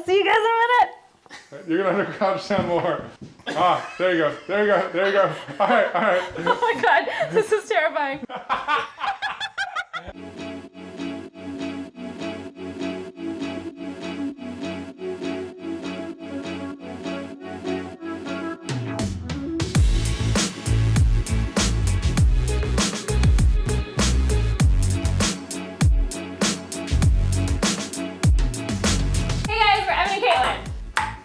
see you guys in a minute. You're gonna have to crouch down more. Ah, there you go, there you go, there you go. All right, all right. Oh my God, this is terrifying.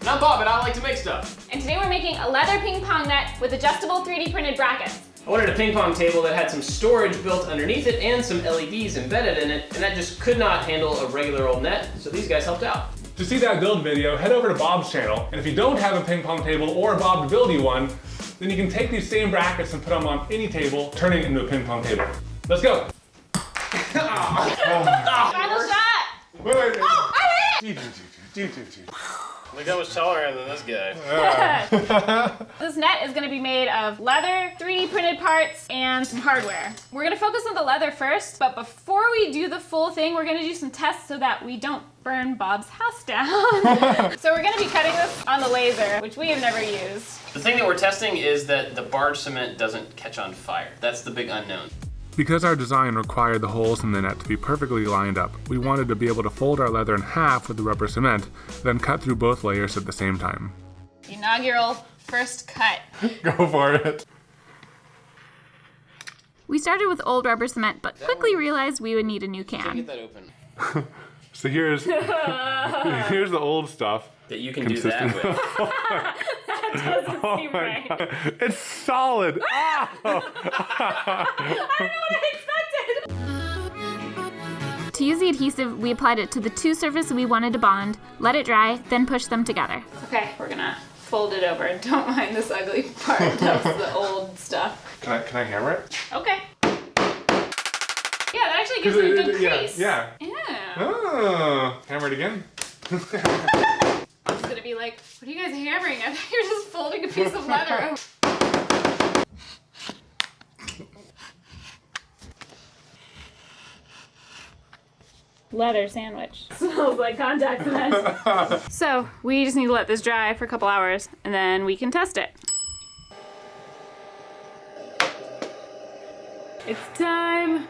I'm Bob and I like to make stuff. And today we're making a leather ping pong net with adjustable 3D printed brackets. I wanted a ping pong table that had some storage built underneath it and some LEDs embedded in it, and that just could not handle a regular old net, so these guys helped out. To see that build video, head over to Bob's channel, and if you don't have a ping pong table or a Bob to build you one, then you can take these same brackets and put them on any table, turning it into a ping pong table. Let's go. Final shot! Wait, wait, wait. Oh, I hit it! Look how much taller than this guy. This net is going to be made of leather, 3D printed parts, and some hardware. We're going to focus on the leather first, but before we do the full thing, we're going to do some tests so that we don't burn Bob's house down. So we're going to be cutting this on the laser, which we have never used. The thing that we're testing is that the barge cement doesn't catch on fire. That's the big unknown. Because our design required the holes in the net to be perfectly lined up, we wanted to be able to fold our leather in half with the rubber cement, then cut through both layers at the same time. Inaugural first cut. Go for it. We started with old rubber cement, but quickly realized we would need a new can. Get that open. So here's the old stuff. That you can do that with. That doesn't seem right. God. It's solid. I don't know what I expected. To use the adhesive, we applied it to the two surfaces we wanted to bond, let it dry, then push them together. Okay, we're gonna fold it over. Don't mind this ugly part. That's the old stuff. Can I hammer it? Okay. Yeah, that actually gives it a good crease. Yeah. Oh, hammer it again. I'm just gonna be like, what are you guys hammering? I thought you were just folding a piece of leather. Leather sandwich. Smells like contact cement. So we just need to let this dry for a couple hours and then we can test it. It's time.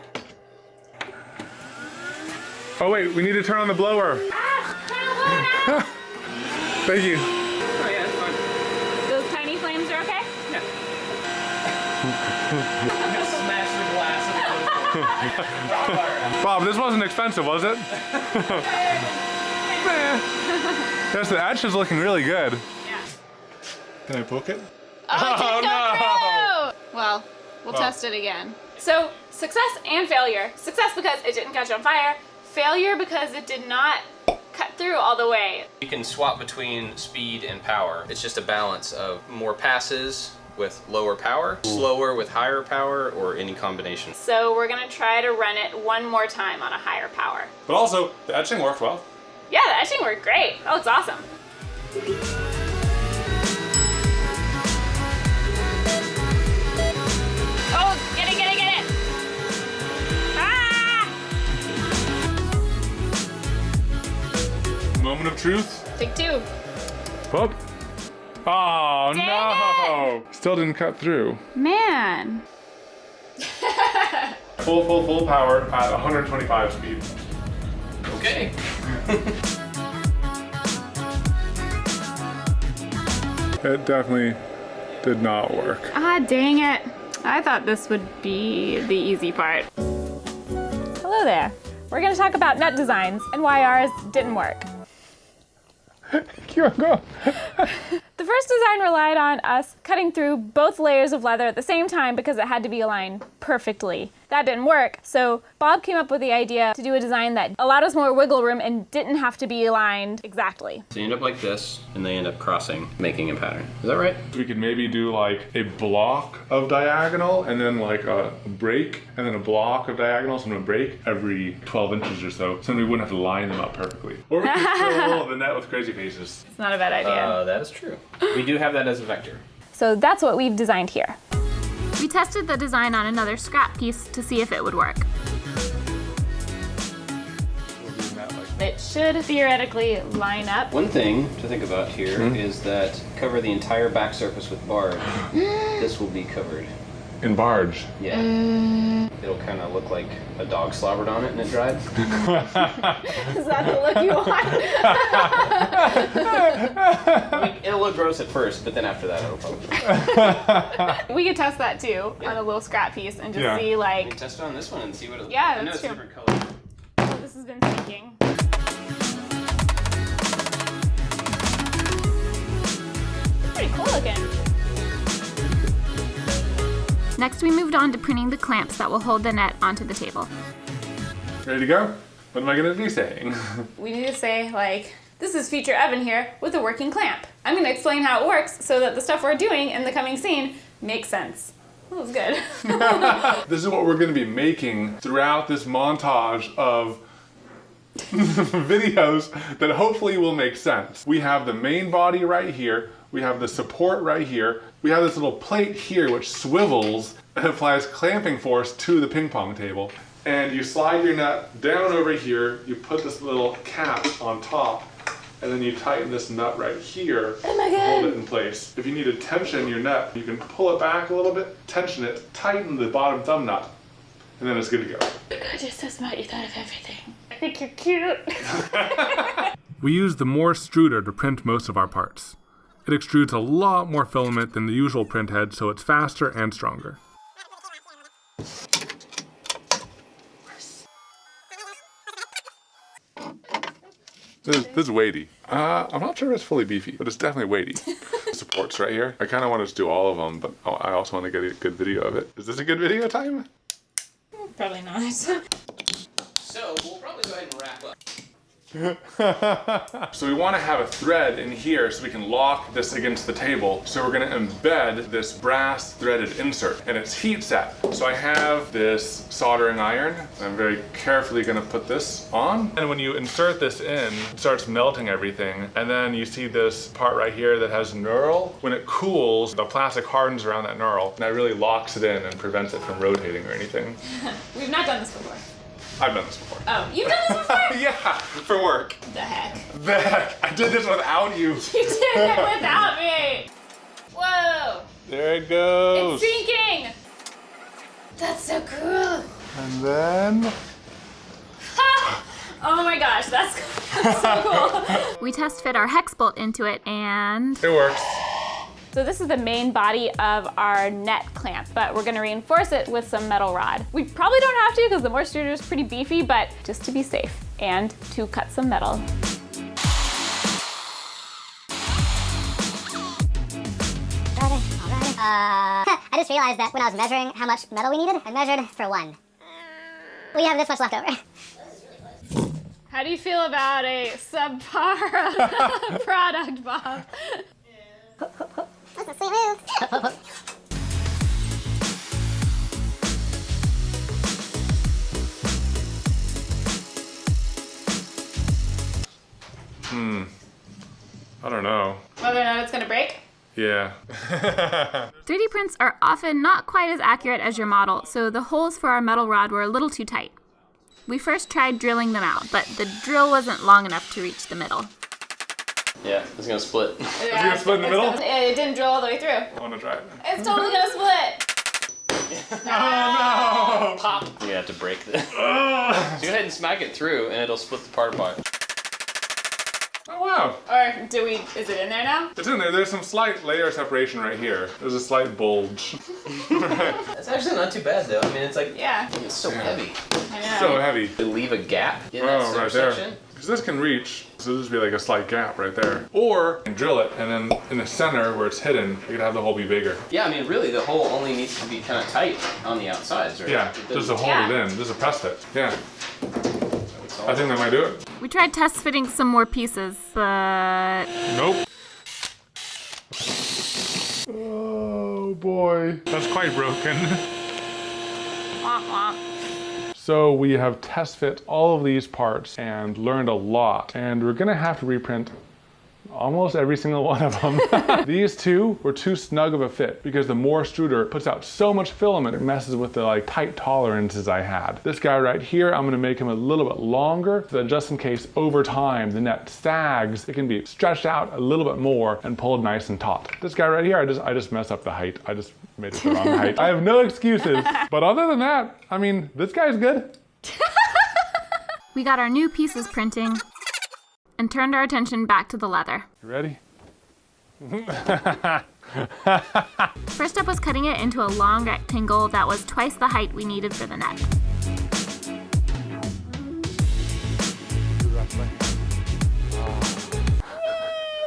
Oh wait, we need to turn on the blower. Thank you. Oh yeah, that's fine. Those tiny flames are okay? Yeah. Smash the glass of Bob, this wasn't expensive, was it? Yes, the edge is looking really good. Yeah. Can I poke it? Oh, it didn't go through! Well, we'll test it again. So, success and failure. Success because it didn't catch on fire. Failure because it did not cut through all the way. You can swap between speed and power. It's just a balance of more passes with lower power, slower with higher power, or any combination. So we're gonna try to run it one more time on a higher power. But also, the etching worked well. Yeah, the etching worked great. That looks awesome. Oh, get it, get it, get it! Ah! Moment of truth. Take two. Whoop. Oh Dang no! Still didn't cut through. Man. Full power at 125 speed. Okay. It definitely did not work. Ah, dang it. I thought this would be the easy part. Hello there. We're gonna talk about net designs and why ours didn't work. Go. The first design relied on us cutting through both layers of leather at the same time because it had to be aligned perfectly. That didn't work, so Bob came up with the idea to do a design that allowed us more wiggle room and didn't have to be aligned exactly. So you end up like this, and they end up crossing, making a pattern. Is that right? We could maybe do like a block of diagonal and then like a break and then a block of diagonals and a break every 12 inches or so we wouldn't have to line them up perfectly. Or we could fill the net with crazy faces. It's not a bad idea. That is true. We do have that as a vector. So that's what we've designed here. We tested the design on another scrap piece to see if it would work. We'll do that like It should theoretically line up. One thing to think about here is that cover the entire back surface with barge. This will be covered. In barge. Yeah. It'll kind of look like a dog slobbered on it and it dried. Is that the look you want? I mean, it'll look gross at first, but then after that it'll probably. We could test that too on a little scrap piece and just see We like. can test it on this one and see what it looks Yeah, like. I know that's it's true. different colors. Oh, this has been sinking. Pretty cool looking. Next, we moved on to printing the clamps that will hold the net onto the table. Ready to go? What am I gonna be saying? We need to say like, this is future Evan here with a working clamp. I'm gonna explain how it works so that the stuff we're doing in the coming scene makes sense. That was good. This is what we're gonna be making throughout this montage of videos that hopefully will make sense. We have the main body right here. We have the support right here. We have this little plate here which swivels and applies clamping force to the ping pong table. And you slide your nut down over here, you put this little cap on top, and then you tighten this nut right here to hold it in place. If you need to tension your nut, you can pull it back a little bit, tension it, tighten the bottom thumb nut, and then it's good to go. God, you're so smart. You thought of everything. I think you're cute. We use the MOARstruder to print most of our parts. It extrudes a lot more filament than the usual print head, so it's faster and stronger. This is weighty. I'm not sure if it's fully beefy, but it's definitely weighty. Supports right here. I kind of want to do all of them, but I also want to get a good video of it. Is this a good video time? Probably not. So we'll probably go ahead and wrap up. So we want to have a thread in here so we can lock this against the table. So we're going to embed this brass threaded insert and it's heat set. So I have this soldering iron. I'm very carefully going to put this on. And when you insert this in, it starts melting everything. And then you see this part right here that has knurl. When it cools, the plastic hardens around that knurl and that really locks it in and prevents it from rotating or anything. We've not done this before. I've done this before. Oh, you've done this before? Yeah, for work. The heck? The heck? I did this without you. You did it without me. Whoa. There it goes. It's sinking. That's so cool. And then... Oh my gosh, that's so cool. We test fit our hex bolt into it and It works. So this is the main body of our net clamp, but we're gonna reinforce it with some metal rod. We probably don't have to because the MOARstruder is pretty beefy, but just to be safe and to cut some metal. I just realized that when I was measuring how much metal we needed, I measured for 1. We have this much left over. How do you feel about a subpar product, Bob? That's a sweet move. I don't know. Whether or not it's gonna break? Yeah. 3D prints are often not quite as accurate as your model, so the holes for our metal rod were a little too tight. We first tried drilling them out, but the drill wasn't long enough to reach the middle. Yeah, it's gonna split. Yeah, gonna split in the middle? It didn't drill all the way through. I want to try it. It's totally gonna split. Oh Pop! You're gonna have to break this. So go ahead and smack it through and it'll split the part apart. no! Oh wow. Or is it in there now? It's in there. There's some slight layer separation right here. There's a slight bulge. It's actually not too bad though. I mean, it's like, Yeah, it's so heavy. I know. So heavy. To leave a gap in that Oh, center right there. section. Because this can reach, so there's just be like a slight gap right there. Or you can drill it, and then in the center where it's hidden, you could have the hole be bigger. Yeah, I mean, really, the hole only needs to be kind of tight on the outsides, right? Yeah, It just doesn't- to hold it in. Just a press fit. Yeah. it's all- I think that might do it. We tried test fitting some more pieces, but Nope. Oh boy. That's quite broken. Womp womp. So we have test fit all of these parts and learned a lot. And we're gonna have to reprint Almost every single one of them. These two were too snug of a fit because the MOARstruder puts out so much filament it messes with the like tight tolerances I had. This guy right here, I'm gonna make him a little bit longer so that just in case over time the net sags, it can be stretched out a little bit more and pulled nice and taut. This guy right here, I just messed up the height. I just made it the wrong height. I have no excuses. But other than that, I mean, this guy's good. We got our new pieces printing and turned our attention back to the leather. You ready? First up was cutting it into a long rectangle that was twice the height we needed for the net.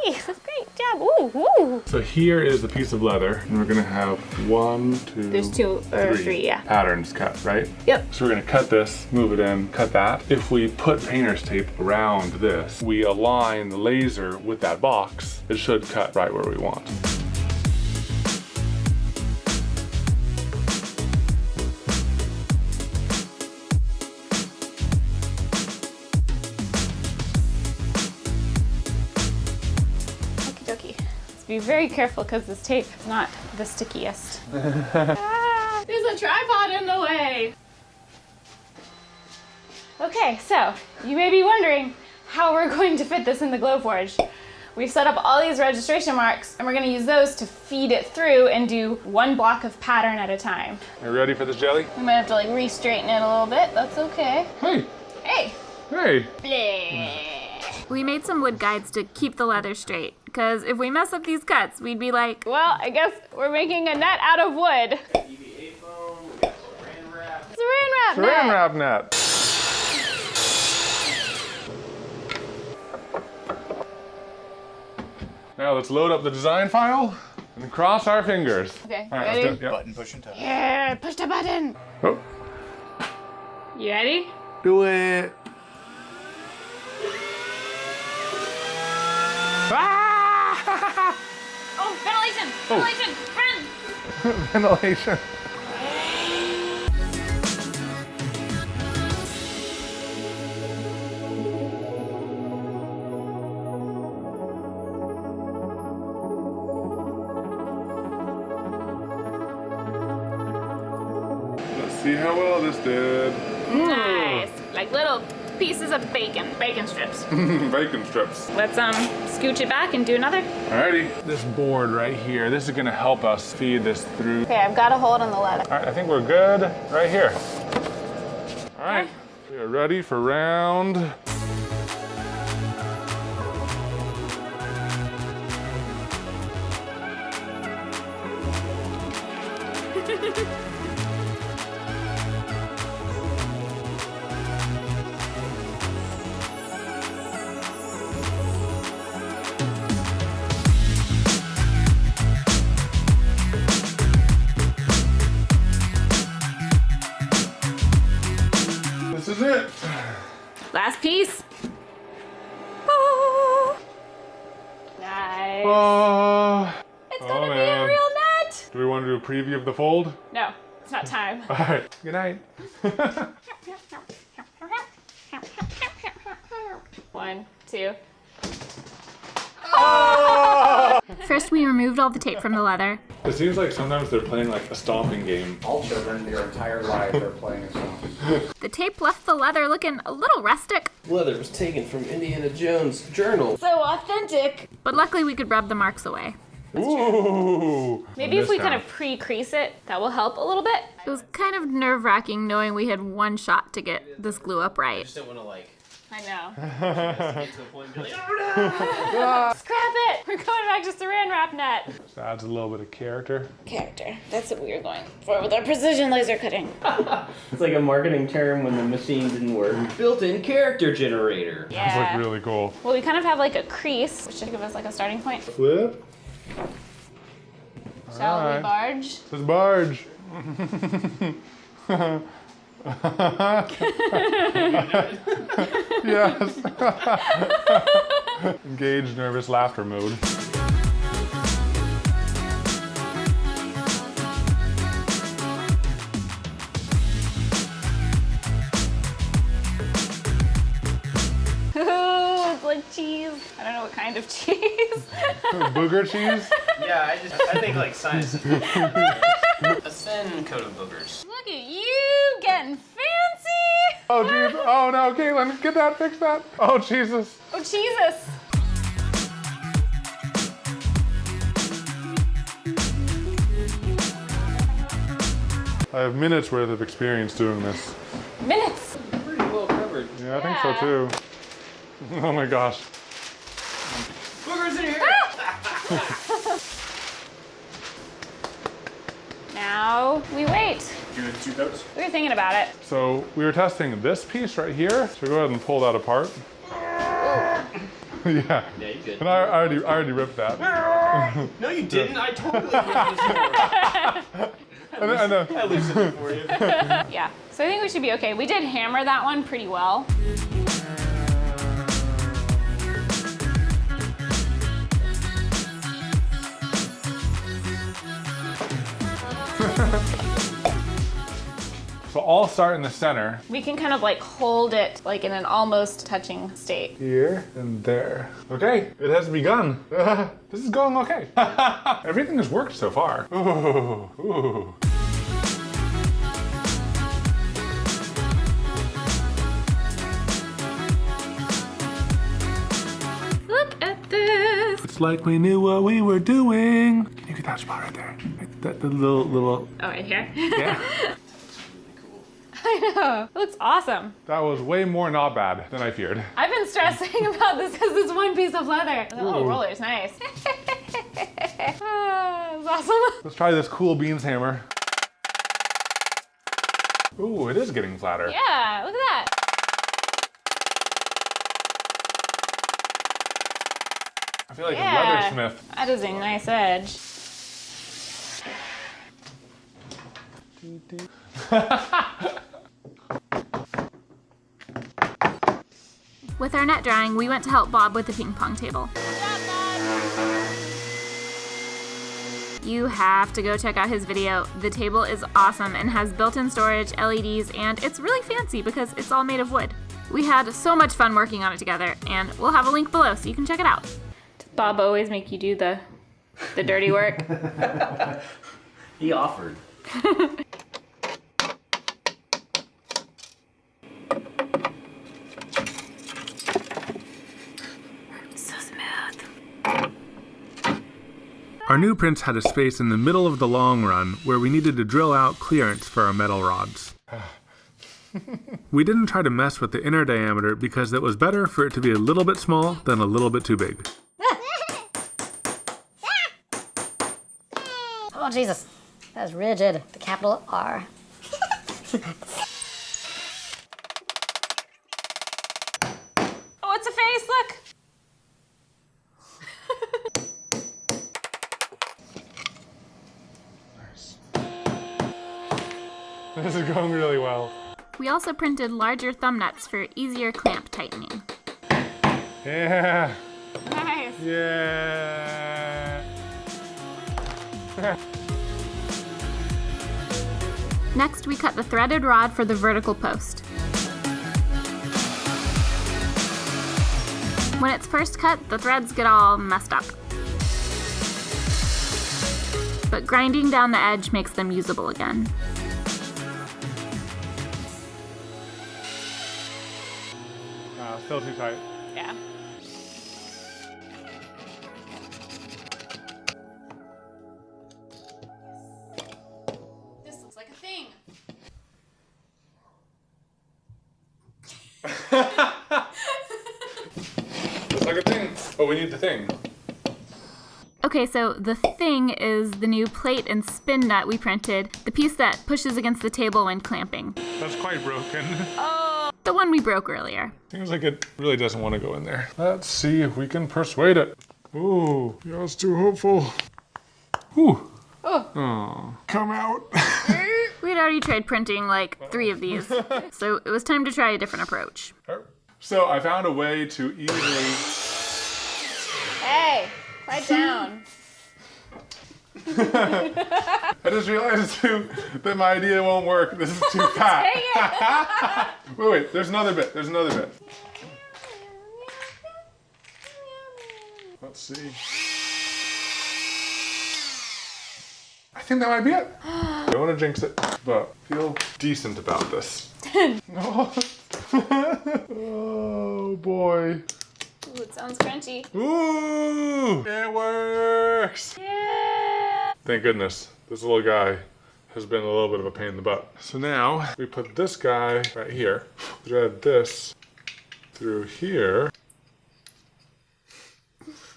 Yay, that's great job. Ooh, ooh. So here is a piece of leather, and we're gonna have 1, 2, There's 2 or 3, yeah. patterns cut, right? Yep. So we're gonna cut this, move it in, cut that. If we put painter's tape around this, we align the laser with that box, it should cut right where we want. Be very careful because this tape is not the stickiest. There's a tripod in the way. Okay, so you may be wondering how we're going to fit this in the Glowforge. We've set up all these registration marks and we're going to use those to feed it through and do one block of pattern at a time. You ready for this jelly? We might have to like re-straighten it a little bit. That's okay. Hey! Hey! Hey! Bleh. We made some wood guides to keep the leather straight, because if we mess up these cuts, we'd be like, Well, I guess we're making a net out of wood. EVA foam, we got saran wrap. Saran wrap net. Saran wrap net. Now let's load up the design file and cross our fingers. Okay, All right, ready? let's do it. Yep. Button push and tug. Yeah, push the button. Oh, You ready? do it. Ah! Oh, ventilation! Ventilation! Run! Ventilation. Let's see how well this did. Nice. Like little pieces of bacon. Bacon strips. Bacon strips. Let's scooch it back and do another. Alrighty. This board right here, this is gonna help us feed this through. Okay, I've got a hold on the leather. All right, I think we're good right here. All right, we are ready for round. This is it. Last piece. Oh. Nice. Oh, It's gonna be man. a real net. Do we want to do a preview of the fold? No, it's not time. All right, good night. 1, 2. first we removed all the tape from the leather. It seems like sometimes they're playing like a stomping game. All children, their entire lives, are playing a song. The tape left the leather looking a little rustic, Leather was taken from Indiana Jones' journal. So authentic. but luckily we could rub the marks away. Ooh. Maybe if we kind of pre-crease it, that will help a little bit. It was kind of nerve-wracking knowing we had one shot to get this glue up right. Just don't want to like I know. get to a point and be like, oh no! Scrap it! We're going back to saran wrap net. So adds a little bit of character. Character. That's what we were going for with our precision laser cutting. It's like a marketing term when the machine didn't work. Built-in character generator. It's Yeah. like really cool. Well, we kind of have like a crease, which should give us like a starting point. Flip. Shall we Alright. barge? This is barge. Yes. Engage nervous laughter mode. Ooh, it's like cheese. I don't know what kind of cheese. Booger cheese? Yeah, I think like science. A thin coat of boogers. Look at you getting fancy. Oh, jeez. Oh, no, Katelyn, get that, fix that. Oh, Jesus. Oh, Jesus. I have minutes worth of experience doing this. Minutes. Pretty well covered. Yeah, I think so too. Oh my gosh. Boogers in here! Now we wait. Give it 2 coats. We were thinking about it. So we were testing this piece right here. So go ahead and pull that apart. Yeah. Yeah, you good. And I already ripped that. No, you didn't. I totally ripped this And I loosened it for you. Yeah. So I think we should be okay. We did hammer that one pretty well. So I'll start in the center. We can kind of like hold it like in an almost touching state. Here and there. Okay, it has begun. This is going okay. Everything has worked so far. Ooh, ooh. Look at this. It's like we knew what we were doing. Can you get that spot right there? That the little. Oh, right here? Yeah. I know. It looks awesome. That was way more not bad than I feared. I've been stressing about this because it's one piece of leather. The little Ooh. roller's nice. It's awesome. Let's try this cool beans hammer. Ooh, it is getting flatter. Yeah, look at that. I feel like Yeah. a leathersmith. That is a nice edge. With our net drying, we went to help Bob with the ping pong table. You have to go check out his video. The table is awesome and has built-in storage, LEDs, and it's really fancy because it's all made of wood. We had so much fun working on it together, and we'll have a link below so you can check it out. Does Bob always make you do the dirty work? He offered. So smooth. Our new prints had a space in the middle of the long run where we needed to drill out clearance for our metal rods. We didn't try to mess with the inner diameter because it was better for it to be a little bit small than a little bit too big. Oh, Jesus. That is rigid. The capital R. Oh, it's a face, look. This is going really well. We also printed larger thumb nuts for easier clamp tightening. Yeah. Nice. Yeah. Next, we cut the threaded rod for the vertical post. When it's first cut, the threads get all messed up. But grinding down the edge makes them usable again. Still too tight. Yeah. This looks like a thing. Looks like a thing. Oh, we need the thing. Okay, so the thing is the new plate and spin nut we printed, the piece that pushes against the table when clamping. That's quite broken. The one we broke earlier. Seems like it really doesn't want to go in there. Let's see if we can persuade it. Ooh, yeah, it's too hopeful. Ooh. Oh. Come out. We'd already tried printing like 3 of these, so it was time to try a different approach. So I found a way to easily... Hey, quiet down. I just realized too that my idea won't work. This is too fat. Dang it. Wait, there's another bit. There's another bit. Let's see. I think that might be it. Don't want to jinx it, but feel decent about this. Oh boy. Ooh, it sounds crunchy. Ooh, it works. Yeah. Thank goodness. This little guy has been a little bit of a pain in the butt. So now we put this guy right here, thread this through here.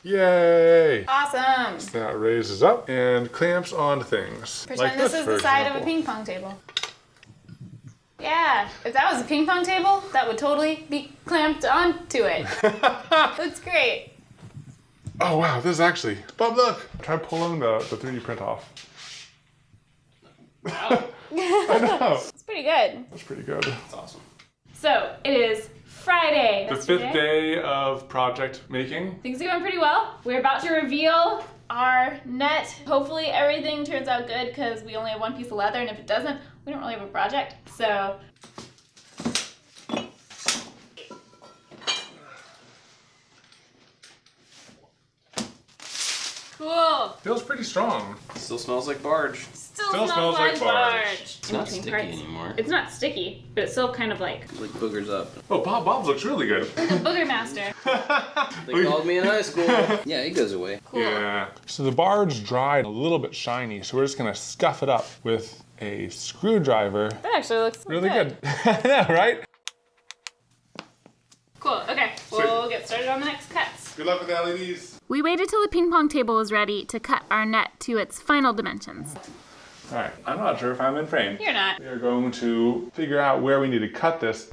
Yay! Awesome. So that raises up and clamps onto things. Pretend this is the side of a ping pong table. Yeah, if that was a ping pong table, that would totally be clamped onto it. That's great. Oh wow, this is actually, Bob, look! Try pulling the 3D print off. I know. It's pretty good. That's pretty good. That's awesome. So, it is Friday. The That's 5th today. day of project making. Things are going pretty well. We're about to reveal our net. Hopefully everything turns out good because we only have one piece of leather, and if it doesn't, we don't really have a project. So, cool. Feels pretty strong. Still smells like barge. Still smells like barge. It's not sticky anymore. It's not sticky, but it's still kind of like Like boogers up. Oh, Bob's looks really good. the booger master. They called me in high school. Yeah, it goes away. Cool. Yeah. So the barge dried a little bit shiny, so we're just gonna scuff it up with a screwdriver. That actually looks Really good. Yeah, right? Cool. Okay, we'll get started on the next cuts. Good luck with the LEDs. We waited till the ping pong table was ready to cut our net to its final dimensions. All right, I'm not sure if I'm in frame. You're not. We are going to figure out where we need to cut this.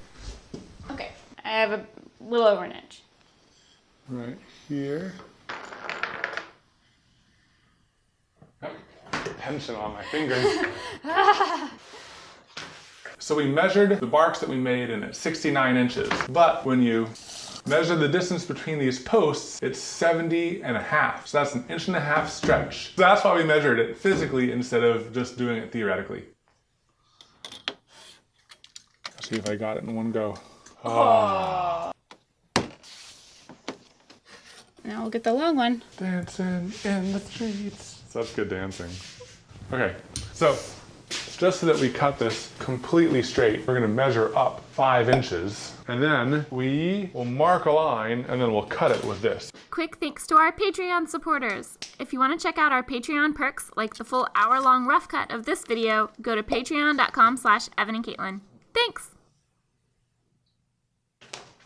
Okay, I have a little over an inch. Right here. Oh, tension on my fingers. So we measured the barks that we made and it's 69 inches. But when you measure the distance between these posts, it's 70 and a half. So that's an 1.5 inch stretch. So that's why we measured it physically instead of just doing it theoretically. Let's see if I got it in one go. Oh. Now we'll get the long one. Dancing in the streets. So that's good dancing. Okay, so just so that we cut this completely straight, we're gonna measure up 5 inches, and then we will mark a line, and then we'll cut it with this. Quick thanks to our Patreon supporters. If you want to check out our Patreon perks, like the full hour-long rough cut of this video, go to patreon.com/Evan and Katelyn. Thanks!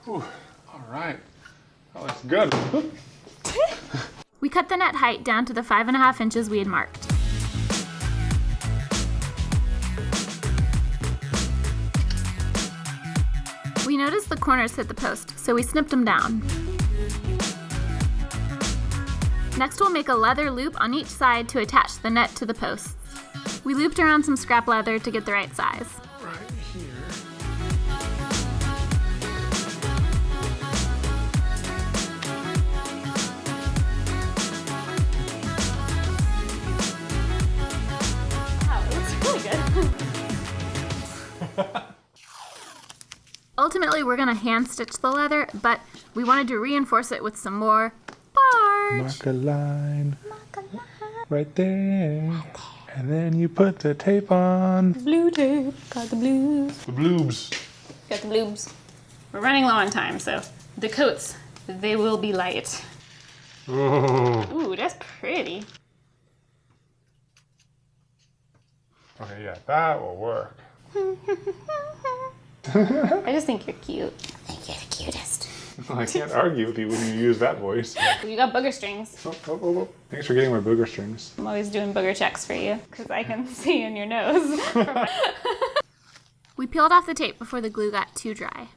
Ooh, all right, that looks good. We cut the net height down to the 5.5 inches we had marked. We noticed the corners hit the post, so we snipped them down. Next, we'll make a leather loop on each side to attach the net to the posts. We looped around some scrap leather to get the right size. Right here. Wow, it looks really good. Ultimately, we're gonna hand stitch the leather, but we wanted to reinforce it with some more barge. Mark a line. Right there. And then you put the tape on. Blue tape, got the blues. The bloobs. Got the bloobs. We're running low on time, so the coats, they will be light. Ooh. Ooh, that's pretty. Okay, yeah, that will work. I just think you're cute. I think you're the cutest. I can't argue with you when you use that voice. You got booger strings. Oh. Thanks for getting my booger strings. I'm always doing booger checks for you, because I can see in your nose. We peeled off the tape before the glue got too dry.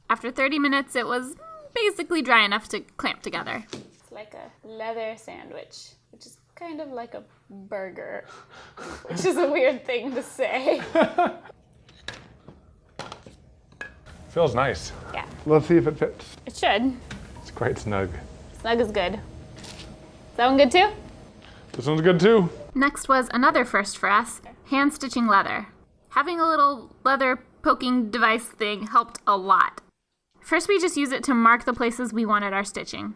After 30 minutes, it was basically dry enough to clamp together. It's like a leather sandwich, which is kind of like a burger, which is a weird thing to say. Feels nice. Yeah, Let's see if it fits. it should. It's quite snug. Snug is good. Is that one good too? This one's good too. Next was another first for us, hand stitching leather. Having a little leather poking device thing helped a lot. First, we just used it to mark the places we wanted our stitching.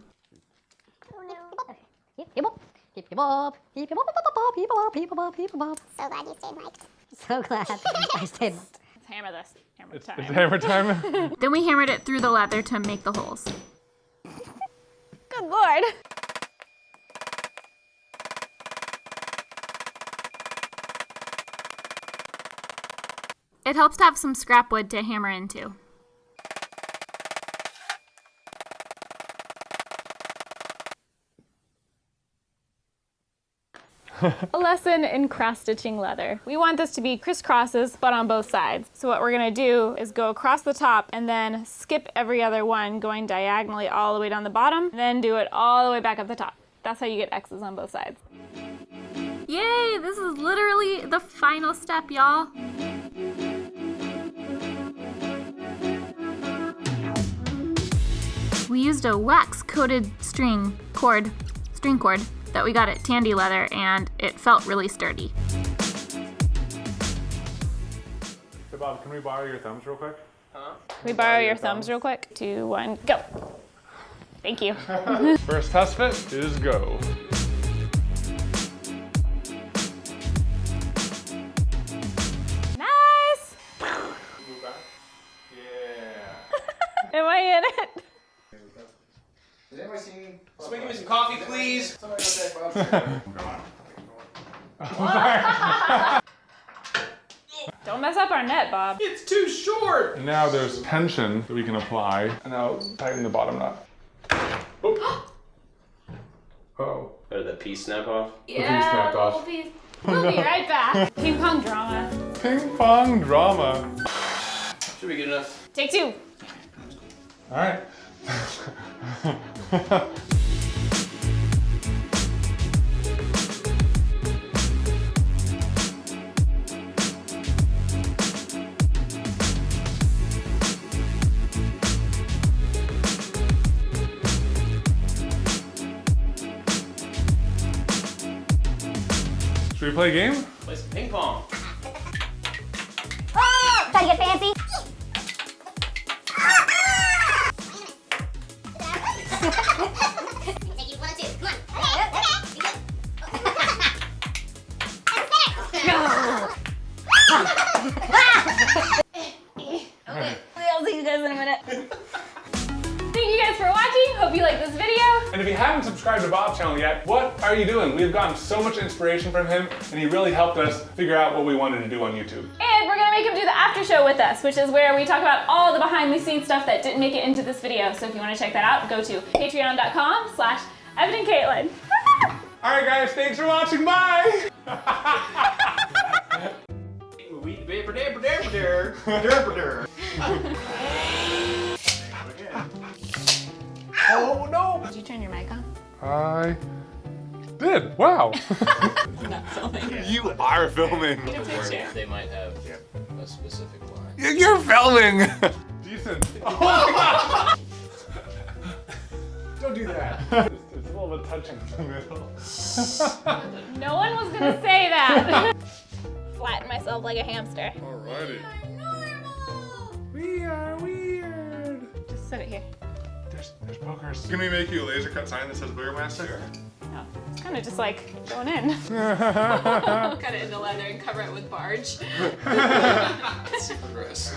bop, beep bop, bop, bop, beep bop, beep bop, beep bop. So glad you stayed mic'd. So glad I stayed mic'd. Let's hammer this. Hammer It's time. hammer time. Then we hammered it through the leather to make the holes. Good lord. It helps to have some scrap wood to hammer into. A lesson in cross-stitching leather. We want this to be crisscrosses, but on both sides. So what we're gonna do is go across the top and then skip every other one, going diagonally all the way down the bottom, and then do it all the way back up the top. That's how you get X's on both sides. Yay, this is literally the final step, y'all. We used a wax-coated string cord that we got at Tandy Leather, and it felt really sturdy. So Bob, can we borrow your thumbs real quick? Can we borrow your thumbs real quick? 2, 1, go. Thank you. First test fit is go. Nice! Move back. Yeah. Am I in it? Has anybody seen? Somebody give me some coffee, please. Somebody go check MOARstruder. Don't mess up our net, Bob. It's too short. And now there's tension that we can apply. And now tighten the bottom knot. Oh. Uh-oh. How did that piece snap off? piece snapped off. We'll be right back. Ping pong drama. Ping pong drama. Should be good enough. Take 2. All right. Should we play a game? Play some ping pong. Try to get fancy. Take you 1 and 2. Come on. I'll see you guys in a minute. Thank you guys for watching. Hope you liked this video. And if you haven't subscribed to Bob's channel yet, what are you doing? We've gotten so much inspiration from him, and he really helped us figure out what we wanted to do on YouTube. And we're gonna make him do the after show with us, which is where we talk about all the behind the scenes stuff that didn't make it into this video. So if you wanna check that out, go to patreon.com/Evan and Katelyn. All right, guys, thanks for watching. Bye. Oh no! Did you turn your mic on? I did. Wow. Not filming. You are filming. Get a picture. They might have a specific line. You're filming. Decent. Oh. Don't do that. It's a little bit touching in the middle. No one was gonna say that. Flatten myself like a hamster. Alrighty. We are weird. Just set it here. There's pokers. Can we make you a laser cut sign that says Burgermaster? Sure. No, it's kind of just like going in. Cut it into leather and cover it with barge. Super gross.